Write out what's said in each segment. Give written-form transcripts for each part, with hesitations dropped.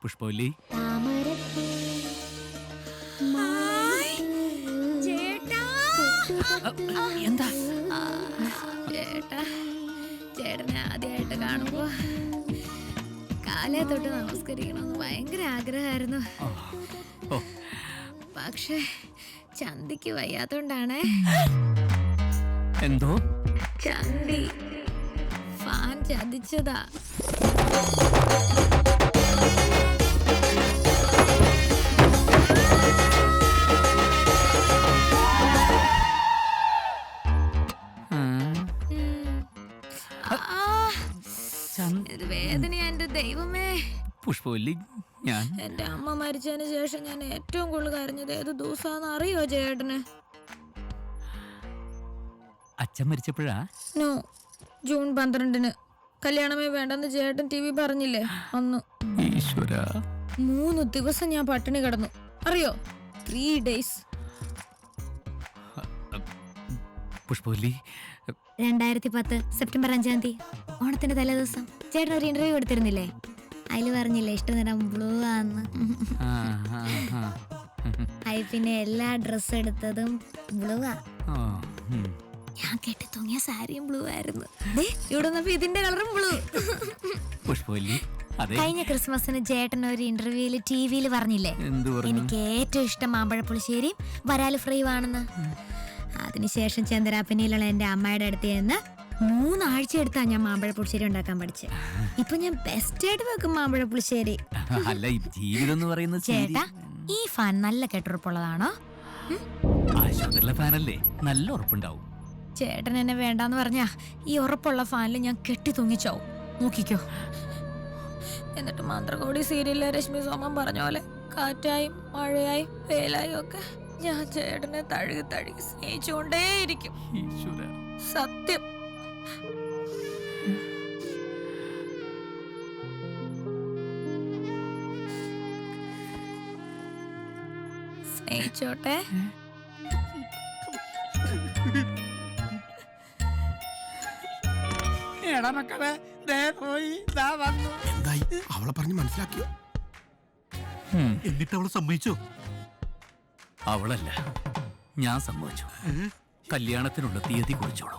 പുഷ്പവല്ലി, എന്താ ചേട്ടാ, ചേട്ടനെ ആദ്യമായിട്ട് കാണുമ്പോ കാലേ തൊട്ട് നമസ്കരിക്കണമെന്ന് ഭയങ്കര ആഗ്രഹമായിരുന്നു. പക്ഷെ ചന്തിക്ക് വയ്യാത്തോണ്ടാണേ. എന്തോ ചന്തി ഫാൻ ചതിച്ചതാ. ഇത് വേദനയാ എന്റെ ദൈവമേ. പുഷ്പവല്ലി, ഞാൻ എന്റെ അമ്മ മരിച്ചതിന് ശേഷം ഞാൻ ഏറ്റവും കൂടുതൽ കരഞ്ഞത് ഏത് ദിവസാന്ന് അറിയോ ചേട്ടന്? അച്ഛൻ മരിച്ചപ്പോഴാ? No, June 12-ന്. കല്യാണമേ വേണ്ടെന്ന് ചേട്ടൻ TV പറഞ്ഞില്ലേ അന്ന്. ഈശ്വരാ, 3 ദിവസം ഞാൻ പട്ടിണി കിടന്നു അറിയോ? 3 days. പുഷ്പവല്ലി, 2010 സെപ്റ്റംബർ 5-ാം തീയതി ഓണത്തിന്റെ തലേ ദിവസം ചേട്ടൻ ഒരു ഇന്റർവ്യൂ എടുത്തിരുന്നില്ലേ? അതിൽ പറഞ്ഞില്ലേ ഇഷ്ടനിറം ബ്ലൂ ആന്ന്. പിന്നെ എല്ലാ ഡ്രസ് എടുത്തതും ബ്ലൂ ആ. ഞാൻ കെട്ടി തൂങ്ങിയ സാരിയും ബ്ലൂ ആയിരുന്നു. ഇവിടെ ഇതിന്റെ കളറും ബ്ലൂ. പുഷ്പവല്ലി, കഴിഞ്ഞ ക്രിസ്മസിന് ചേട്ടൻ ഒരു ഇന്റർവ്യൂല് TV പറഞ്ഞില്ലേ എനിക്ക് ഏറ്റവും ഇഷ്ടം മാമ്പഴപ്പുളിശ്ശേരിയും വരാല് ഫ്രൈയും ആണെന്ന്. അതിനുശേഷം ചന്ദ്രാപ്പനിയിലുള്ള എന്റെ അമ്മയുടെ അടുത്ത് നിന്ന് 3 ആഴ്ച എടുത്താ ഞാൻ മാമ്പഴപ്പുളിശ്ശേരി ഉണ്ടാക്കാൻ പഠിച്ചത്. ഇപ്പൊ ഞാൻ ബെസ്റ്റ് ആയിട്ട് വെക്കും മാമ്പഴപ്പുളിശ്ശേരി. ചേട്ടാ, ഈ ഫാൻ നല്ല കെട്ടുറപ്പുള്ളതാണോ? നല്ല ഉറപ്പുണ്ടാവും. ചേട്ടൻ എന്നെ വേണ്ടാന്ന് പറഞ്ഞാ ഈ ഉറപ്പുള്ള ഫാനിൽ ഞാൻ കെട്ടി തൂങ്ങിച്ചാവും. നോക്കിക്കോ. എന്നിട്ട് മന്ത്രകോടി സീരിയലിലെ രശ്മി സോമൻ പറഞ്ഞ പോലെ കാറ്റായും മഴയായും വേലായും ഒക്കെ ഞാൻ ചേട്ടനെ തഴുകി തഴുകി സ്നേഹിച്ചുകൊണ്ടേയിരിക്കും. സത്യം. സ്നേഹിച്ചോട്ടെ. എന്തായി? അവളെ പറഞ്ഞ് മനസ്സിലാക്കിയോ? എന്നിട്ട് അവള് സമ്മതിച്ചോ? അവളല്ല, ഞാൻ സമ്മതിച്ചു. കല്യാണത്തിനുള്ള തീയതി കുറിച്ചോളൂ.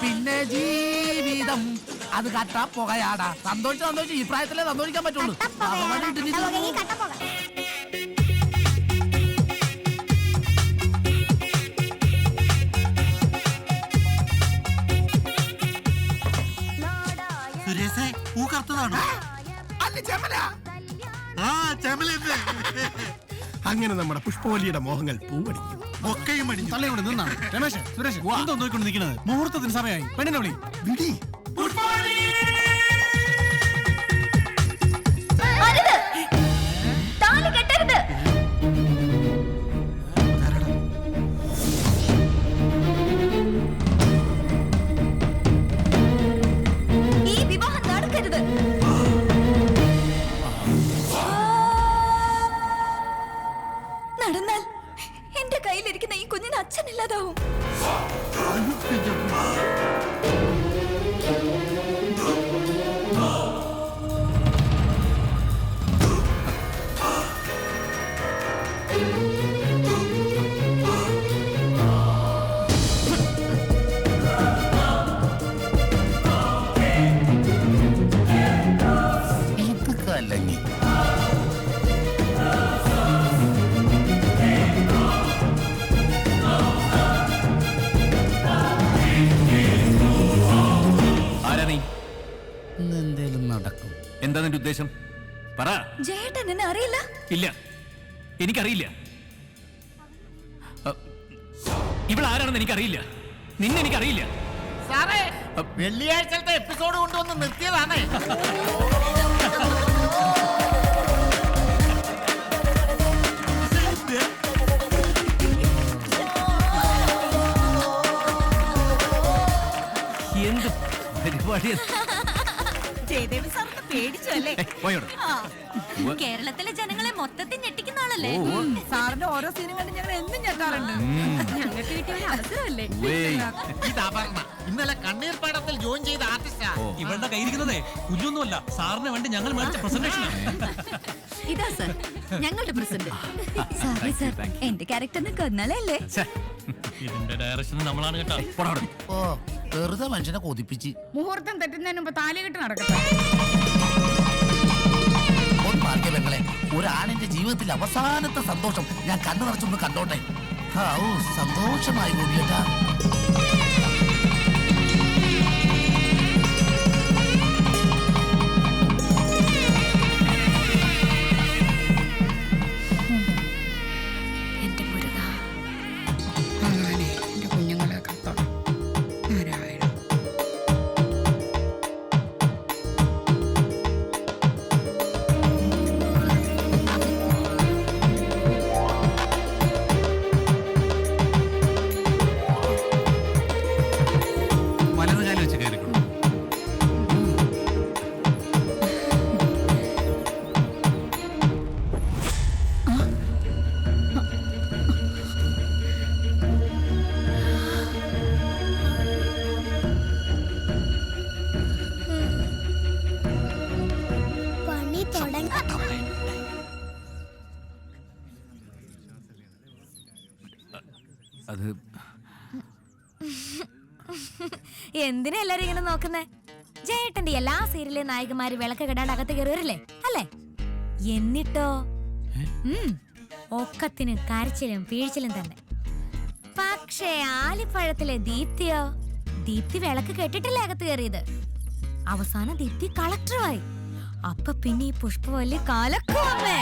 പിന്നെ ജീവിതം അത് കട്ടാ പുകയാടാ. സന്തോഷിച്ച് ഈ പ്രായത്തിലേ സന്തോഷിക്കാൻ പറ്റുള്ളൂ. അങ്ങനെ നമ്മുടെ പുഷ്പവല്ലിയുടെ മോഹങ്ങൾ പൂവടിക്കും. ഒക്കെയും അടിഞ്ഞു. തള്ളയോട് നിന്നാണ് രമേശ് സുരേഷ് എന്തോ നോക്കിക്കൊണ്ട് നിൽക്കുന്നത്? മുഹൂർത്തത്തിന് സമയമായി. പെണ്ണിനെ വിളി. വിടി. നടന്നാൽ എന്റെ കയ്യിലിരിക്കുന്ന ഈ കുഞ്ഞിന് അച്ഛനില്ലാതാവും. എന്താ നിന്റെ ഉദ്ദേശം? പറ. ജയേട്ടൻ എന്നെ അറിയില്ല? ഇല്ല, എനിക്കറിയില്ല. ഇവൾ ആരാണെന്ന് എനിക്കറിയില്ല. നിന്നെ എനിക്കറിയില്ല. വെള്ളിയാഴ്ചത്തെ എപ്പിസോഡ് കൊണ്ടുവന്ന് നിർത്തിയതാണേ. എന്ത് പരിപാടി? ജയദേവൻ സാറിന്റെ പേടിച്ചല്ലേ? പോയോട്. കേരളത്തിലെ ജനങ്ങളെ മൊത്തത്തിൽ ഞെട്ടിക്കുന്ന ആളല്ലേ? സാറിന്റെ ഓരോ സീനും കണ്ട് ഞങ്ങൾ എന്നും ഞെട്ടാറുണ്ട്. ഞങ്ങൾക്ക് കിട്ടിയ ഒരു അവസരമല്ലേ? ഇത് അപർണ ഇന്നലെ കണ്ണീർ പാടത്തിൽ ജോയിൻ ചെയ്ത ആർട്ടിസ്റ്റാ. ഇവളുടെ കയ്യിരിക്കുന്നതേ പുല്ലൊന്നുമല്ല, സാറിന് വേണ്ടി ഞങ്ങൾ മേടിച്ച പ്രസന്റേഷൻ. ഇതാ സർ ഞങ്ങളുടെ പ്രസിഡന്റ്. സോറി സർ, എന്റെ ക്യാരക്ടറിനെ കൊന്നാലല്ലേ? ഇതിന്റെ ഡയറക്ഷൻ നമ്മളാണ് കേട്ടോ. ഓ വെറുതെ മനുഷ്യനെ കൊതിപ്പിച്ച്. മുഹൂർത്തം തെറ്റുന്നതിന് മുമ്പ് താലികെട്ട് നടക്കട്ടെ. പെങ്ങളെ, ഒരാണിന്റെ ജീവിതത്തിൽ അവസാനത്തെ സന്തോഷം ഞാൻ കണ്ണു നിറച്ചൊന്ന് കണ്ടോട്ടെ. സന്തോഷമായി ഗോപിയേട്ടാ. എന്റെ മുരുക, അങ്ങനെ എന്റെ കുഞ്ഞുങ്ങളെ കത്തോണം. നാരായണ. വലത് കാലം വെച്ച് കയറിക്കൊള്ളു. പണി തുടങ്ങി. അത് എന്തിനാ എല്ലാരും ഇങ്ങനെ നോക്കുന്നേ? ജയേട്ടന്റെ എല്ലാ സീരിയലിലെ നായികമാര് വിളക്ക് കെടാണ്ട് അകത്ത് കയറുവരല്ലേ അല്ലേ? എന്നിട്ടോ ഒക്കത്തിന് കരച്ചിലും വീഴ്ചിലും തന്നെ. പക്ഷേ ആലിപ്പഴത്തിലെ ദീപ്തിയോ? ദീപ്തി വിളക്ക് കെട്ടിട്ടില്ല അകത്ത് കയറിയത്. അവസാനം ദീപ്തി കളക്ടറുമായി. അപ്പൊ പിന്നെ ഈ പുഷ്പവല്ലി കാലക്കുവമ്മേ.